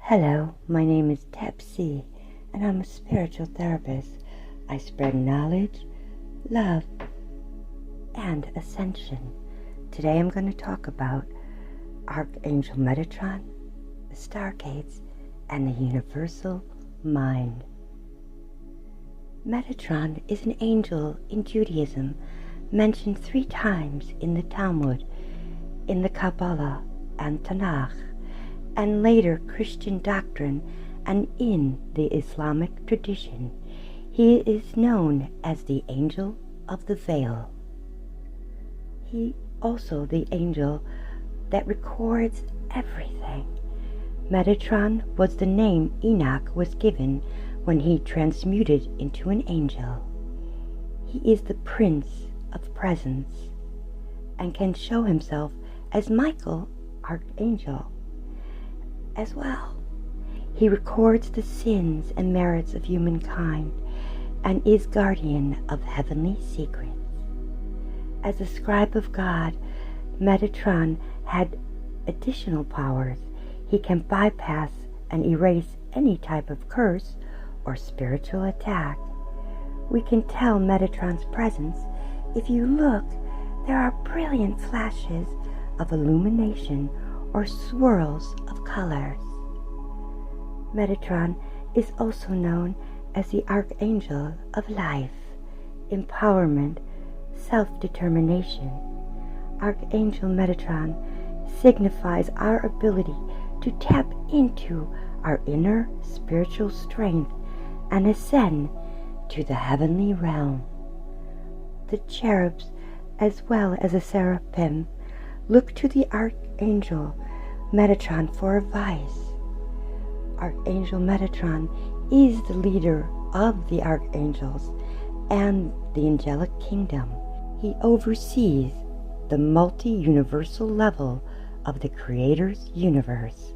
Hello, my name is Deb C, and I'm a spiritual therapist. I spread knowledge, love, and ascension. Today I'm going to talk about Archangel Metatron, the Stargates, and the universal mind. Metatron is an angel in Judaism mentioned 3 times in the Talmud, in the Kabbalah and Tanakh, and later Christian doctrine and in the Islamic tradition. He is known as the Angel of the Veil. He also the angel that records everything. Metatron was the name Enoch was given when he transmuted into an angel. He is the Prince of Presence and can show himself as Michael, Archangel, as well. He records the sins and merits of humankind and is guardian of heavenly secrets. As a scribe of God, Metatron had additional powers. He can bypass and erase any type of curse or spiritual attack. We can tell Metatron's presence. If you look, there are brilliant flashes of illumination or swirls of colors. Metatron is also known as the Archangel of Life, Empowerment, Self-Determination. Archangel Metatron signifies our ability to tap into our inner spiritual strength and ascend to the heavenly realm. The cherubs, as well as the seraphim, look to the Archangel Metatron for advice. Archangel Metatron is the leader of the archangels and the angelic kingdom. He oversees the multi-universal level of the Creator's universe.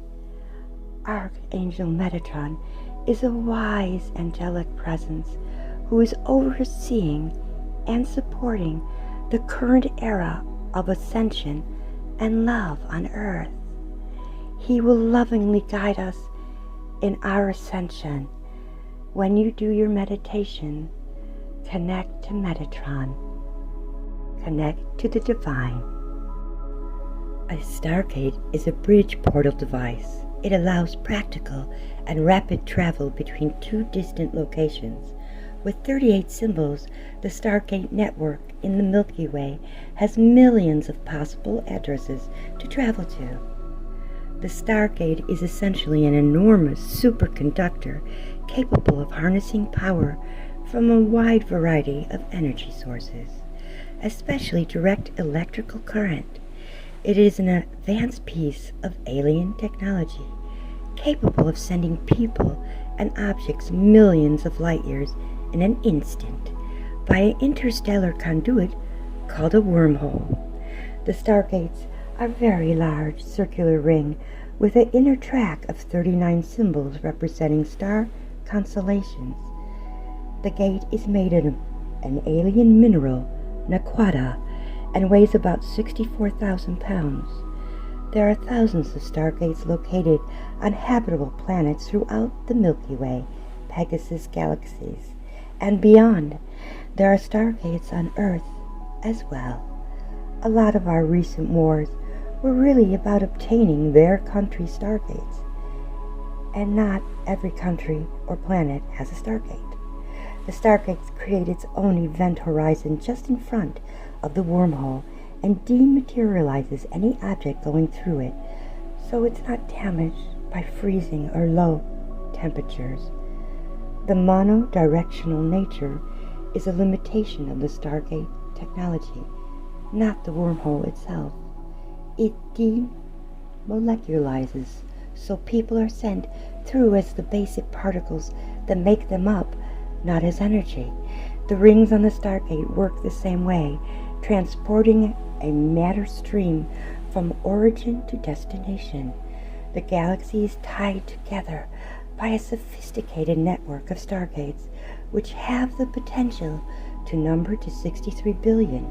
Archangel Metatron is a wise angelic presence who is overseeing and supporting the current era of ascension and love on earth. He will lovingly guide us in our ascension. When you do your meditation, connect to Metatron. Connect to the divine. A Stargate is a bridge portal device. It allows practical and rapid travel between 2 distant locations. With 38 symbols, the Stargate network in the Milky Way has millions of possible addresses to travel to. The Stargate is essentially an enormous superconductor capable of harnessing power from a wide variety of energy sources, especially direct electrical current. It is an advanced piece of alien technology capable of sending people and objects millions of light years in an instant by an interstellar conduit called a wormhole. The Stargates are a very large circular ring with an inner track of 39 symbols representing star constellations. The gate is made of an alien mineral, naquata, and weighs about 64,000 pounds. There are thousands of Stargates located on habitable planets throughout the Milky Way, Pegasus galaxies, and beyond. There are Stargates on Earth as well. A lot of our recent wars were really about obtaining their country's Stargates, and not every country or planet has a Stargate. The Stargates create its own event horizon just in front of the wormhole and dematerializes any object going through it, so it's not damaged by freezing or low temperatures. The monodirectional nature is a limitation of the Stargate technology, not the wormhole itself. It demolarizes, so people are sent through as the basic particles that make them up, not as energy. The rings on the Stargate work the same way, transporting a matter stream from origin to destination. The galaxy is tied together by a sophisticated network of Stargates, which have the potential to number to 63 billion.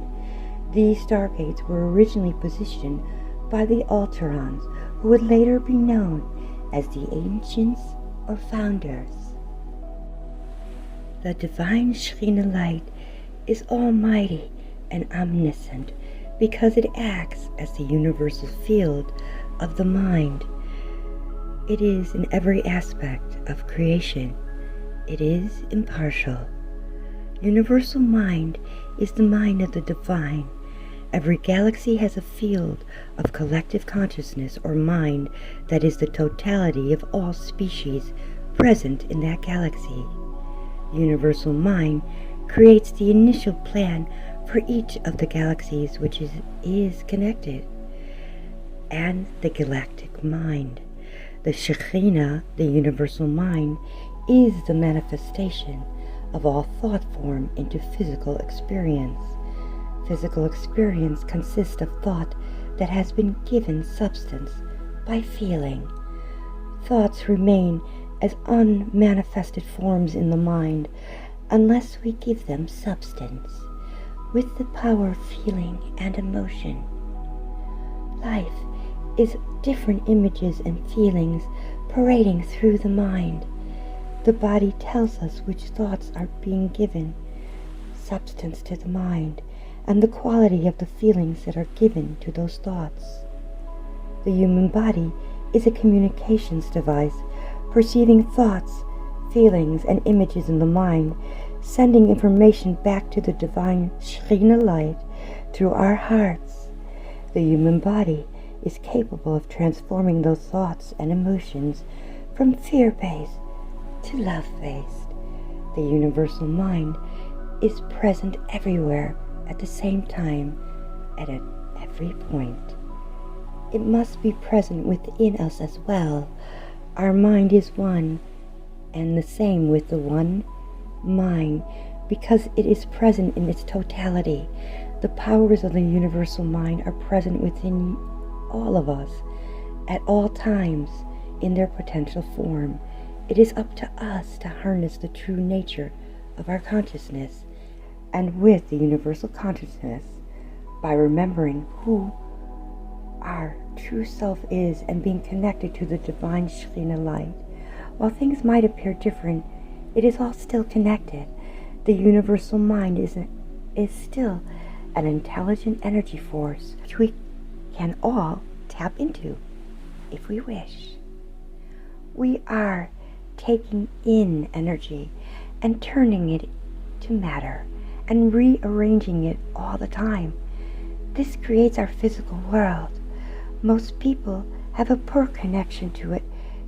These Stargates were originally positioned by the Alterons, who would later be known as the ancients or founders. The divine Shekhinah light is almighty and omniscient because it acts as the universal field of the mind. It is in every aspect of creation. It is impartial. Universal mind is the mind of the divine. Every galaxy has a field of collective consciousness or mind that is the totality of all species present in that galaxy. Universal mind creates the initial plan for each of the galaxies which is connected, and the galactic mind. The Shekhinah, the universal mind, is the manifestation of all thought form into physical experience. Physical experience consists of thought that has been given substance by feeling. Thoughts remain as unmanifested forms in the mind unless we give them substance with the power of feeling and emotion. Life is different images and feelings parading through the mind. The body tells us which thoughts are being given substance to the mind and the quality of the feelings that are given to those thoughts. The human body is a communications device, perceiving thoughts, feelings, and images in the mind, sending information back to the divine Shekhinah light through our hearts. The human body is capable of transforming those thoughts and emotions from fear-based to love-based. The universal mind is present everywhere at the same time and at every point. It must be present within us as well. Our mind is one and the same with the one mind because it is present in its totality. The powers of the universal mind are present within all of us at all times in their potential form. It is up to us to harness the true nature of our consciousness and with the universal consciousness by remembering who our true self is and being connected to the divine Shekhinah light. While things might appear different, it is all still connected. The universal mind is still an intelligent energy force which we can all tap into if we wish. We are taking in energy and turning it to matter and rearranging it all the time. This creates our physical world. Most people have a poor connection to it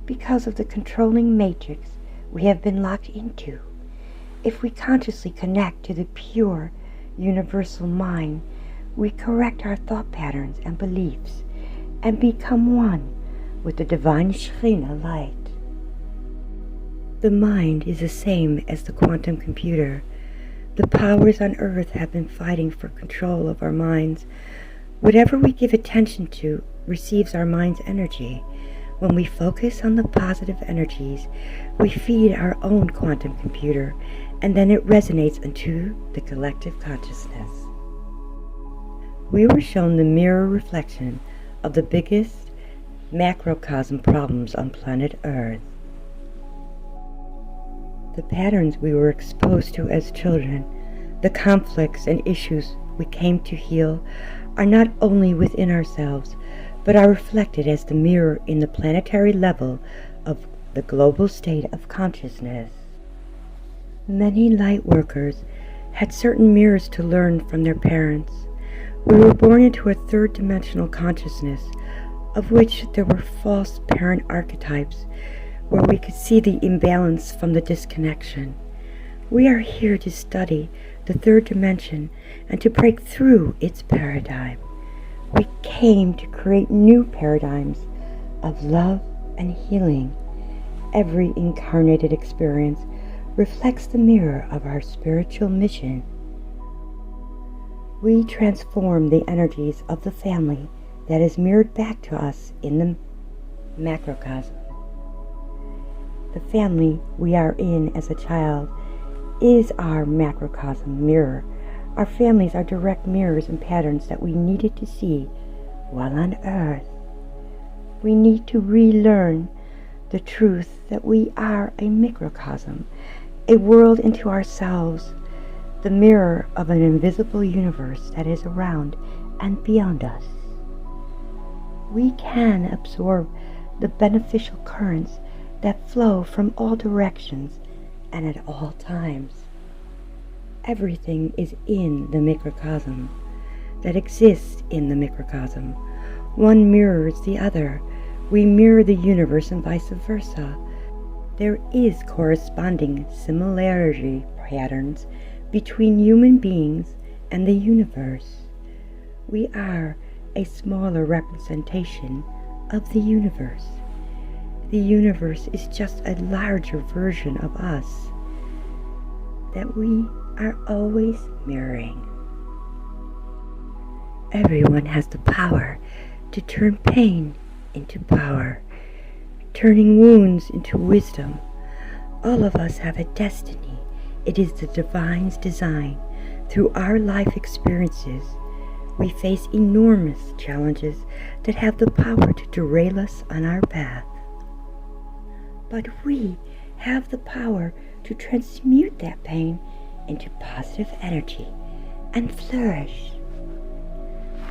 because of the controlling matrix we have been locked into. If we consciously connect to the pure, universal mind, we correct our thought patterns and beliefs and become one with the divine Shekhinah light. The mind is the same as the quantum computer. The powers on earth have been fighting for control of our minds. Whatever we give attention to receives our mind's energy. When we focus on the positive energies, we feed our own quantum computer, and then it resonates into the collective consciousness. We were shown the mirror reflection of the biggest macrocosm problems on planet Earth. The patterns we were exposed to as children, the conflicts and issues we came to heal, are not only within ourselves, but are reflected as the mirror in the planetary level of the global state of consciousness. Many light workers had certain mirrors to learn from their parents. We were born into a third-dimensional consciousness, of which there were false parent archetypes, where we could see the imbalance from the disconnection. We are here to study the third dimension and to break through its paradigm. We came to create new paradigms of love and healing. Every incarnated experience reflects the mirror of our spiritual mission. We transform the energies of the family that is mirrored back to us in the macrocosm. The family we are in as a child is our macrocosm mirror. Our families are direct mirrors and patterns that we needed to see while on Earth. We need to relearn the truth that we are a microcosm, a world into ourselves, the mirror of an invisible universe that is around and beyond us. We can absorb the beneficial currents that flow from all directions and at all times. Everything is in the microcosm that exists in the microcosm. One mirrors the other. We mirror the universe and vice versa. There is corresponding similarity patterns between human beings and the universe. We are a smaller representation of the universe. The universe is just a larger version of us that we are always mirroring. Everyone has the power to turn pain into power, turning wounds into wisdom. All of us have a destiny. It is the divine's design. Through our life experiences, we face enormous challenges that have the power to derail us on our path. But we have the power to transmute that pain into positive energy and flourish.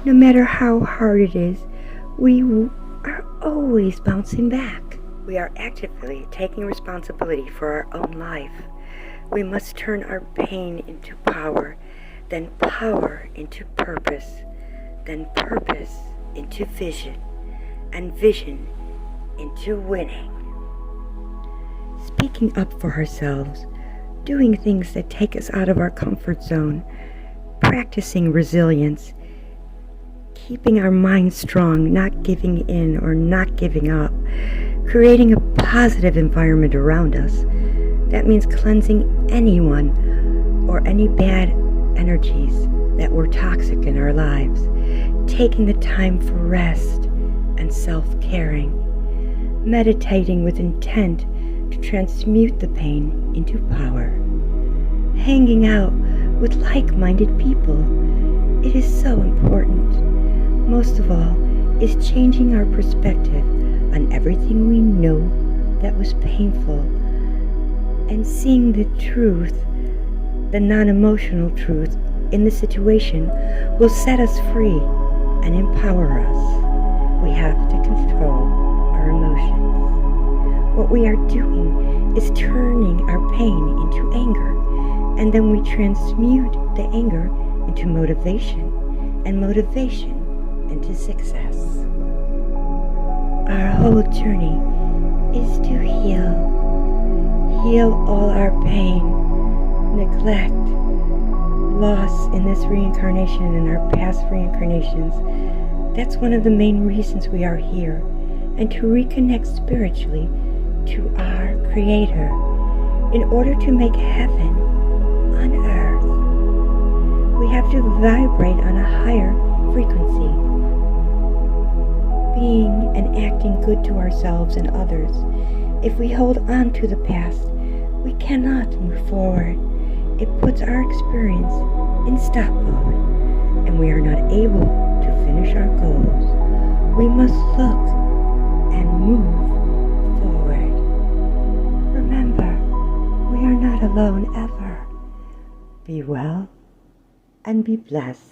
No matter how hard it is, we are always bouncing back. We are actively taking responsibility for our own life. We must turn our pain into power, then power into purpose, then purpose into vision, and vision into winning. Speaking up for ourselves, doing things that take us out of our comfort zone, practicing resilience, keeping our minds strong, not giving in or not giving up, creating a positive environment around us. That means cleansing anyone or any bad energies that were toxic in our lives, taking the time for rest and self-caring, meditating with intent to transmute the pain into power, hanging out with like-minded people. It is so important. Most of all is changing our perspective on everything we know that was painful and seeing the truth, the non-emotional truth in the situation will set us free and empower us. We have to control our emotions. What we are doing is turning our pain into anger, and then we transmute the anger into motivation, and motivation into success. Our whole journey is to heal all our pain, neglect, loss in this reincarnation and our past reincarnations. That's one of the main reasons we are here, and to reconnect spiritually to our Creator in order to make heaven on earth. We have to vibrate on a higher frequency, being and acting good to ourselves and others. If we hold on to the past, we cannot move forward. It puts our experience in stop mode, and we are not able to finish our goals. We must look and move forward. Remember, we are not alone ever. Be well and be blessed.